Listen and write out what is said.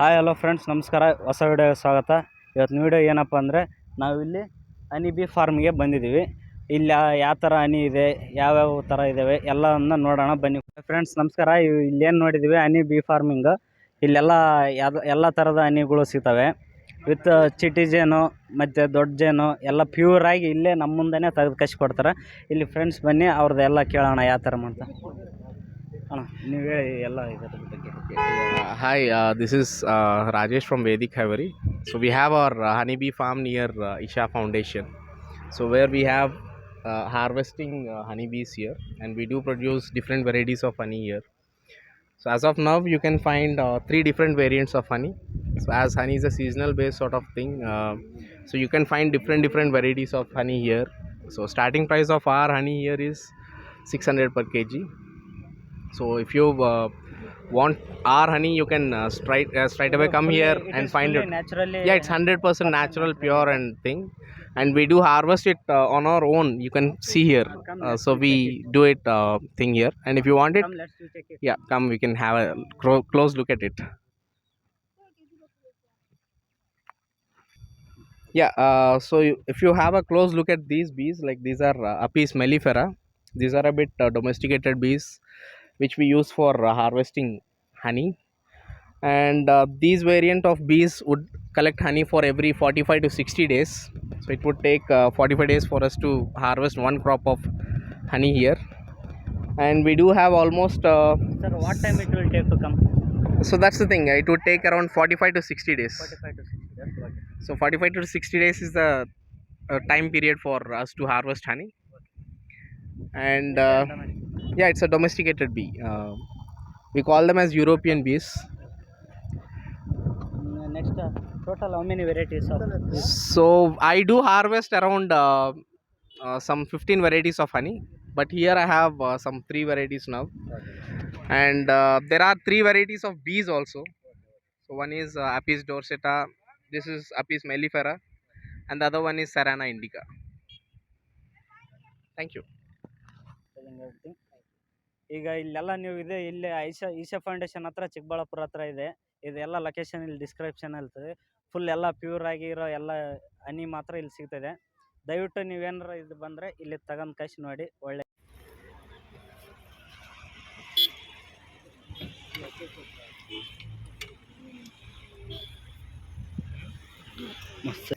Hi hello friends, ನಮಸ್ಕಾರ. ಹೊಸ video ಸ್ವಾಗತ. ಇವತ್ತಿನ ವಿಡಿಯೋ ಏನಪ್ಪ ಅಂದರೆ, ನಾವಿಲ್ಲಿ ಹನಿ ಬಿ ಫಾರ್ಮ್ಗೆ ಬಂದಿದ್ದೀವಿ. ಇಲ್ಲಿ ಯಾವ ಥರ ಹನಿ ಇದೆ, ಯಾವ್ಯಾವ ಥರ ಇದ್ದಾವೆ ಎಲ್ಲವನ್ನು ನೋಡೋಣ ಬನ್ನಿ. ಫ್ರೆಂಡ್ಸ್ ನಮಸ್ಕಾರ. ಇಲ್ಲೇನು ನೋಡಿದ್ದೀವಿ, ಹನಿ ಬಿ ಫಾರ್ಮಿಂಗ್. ಇಲ್ಲೆಲ್ಲ ಎಲ್ಲ ಥರದ ಹನಿಗಳು ಸಿಗ್ತವೆ. ವಿತ್ ಚಿಟಿ ಜೇನು ಮತ್ತು ದೊಡ್ಡ ಜೇನು ಎಲ್ಲ ಪ್ಯೂರಾಗಿ ಇಲ್ಲೇ ನಮ್ಮ ಮುಂದೆನೇ ತೆಗೆದು ಕಸಿ ಕೊಡ್ತಾರೆ. ಇಲ್ಲಿ ಫ್ರೆಂಡ್ಸ್ ಬನ್ನಿ, ಅವ್ರದ್ದು ಎಲ್ಲ ಕೇಳೋಣ ಯಾವ ಥರ ಅಂತ. ನೀವು ಹೇಳಿ ಎಲ್ಲ ಇದರ ಬಗ್ಗೆ. Hi, this is Rajesh from Vedic Hivery. So we have our honeybee farm near Isha Foundation. So where we have harvesting honeybees here, and we do produce different varieties of honey here. So as of now, you can find three different variants of honey. So as honey is a seasonal based sort of thing, so you can find different varieties of honey here. So starting price of our honey here is 600 per kg. So if you want our honey, you can straight away come here and find it. Naturally, Yeah, it's 100% natural, pure and thing, and we do harvest it on our own. You can see here. So we do it thing here, and if you want it, let's check it. yeah, come, we can have a close look at it. Yeah, so if you have a close look at these bees, like these are Apis mellifera. These are a bit domesticated bees which we use for harvesting honey, and these variant of bees would collect honey for every 45 to 60 days. So it would take 45 days for us to harvest one crop of honey here, and we do have almost Sir, what time it will take to come? so that's the thing, it would take around 45 to 60 days. 45 to 60. That's what. So 45 to 60 days is the time period for us to harvest honey. And yeah, it's a domesticated bee. We call them as European bees. Next, total how many varieties of bees? So I do harvest around some 15 varieties of honey, but here I have some 3 varieties now. And there are 3 varieties of bees also. So one is Apis dorsata, this is Apis mellifera, and the other one is Serrana indica. Thank you. ಈಗ ಇಲ್ಲೆಲ್ಲ ನೀವು ಇದೆ ಇಲ್ಲಿ Isha foundation ಹತ್ರ, ಚಿಕ್ಕಬಳ್ಳಾಪುರ ಹತ್ರ ಇದೆ. ಇದೆಲ್ಲ location ಇಲ್ಲಿ ಡಿಸ್ಕ್ರಿಪ್ಷನ್ ಇರ್ತದೆ. ಫುಲ್ ಎಲ್ಲ ಪ್ಯೂರ್ ಆಗಿರೋ ಎಲ್ಲ ಹನಿ ಮಾತ್ರ ಇಲ್ಲಿ ಸಿಗ್ತದೆ. ದಯವಿಟ್ಟು ನೀವೇನಾರ ಇದು ಬಂದರೆ ಇಲ್ಲಿ ತಗೊಂಡು ಕಸಿ ನೋಡಿ. ಒಳ್ಳೆ ಮಸ್ತ್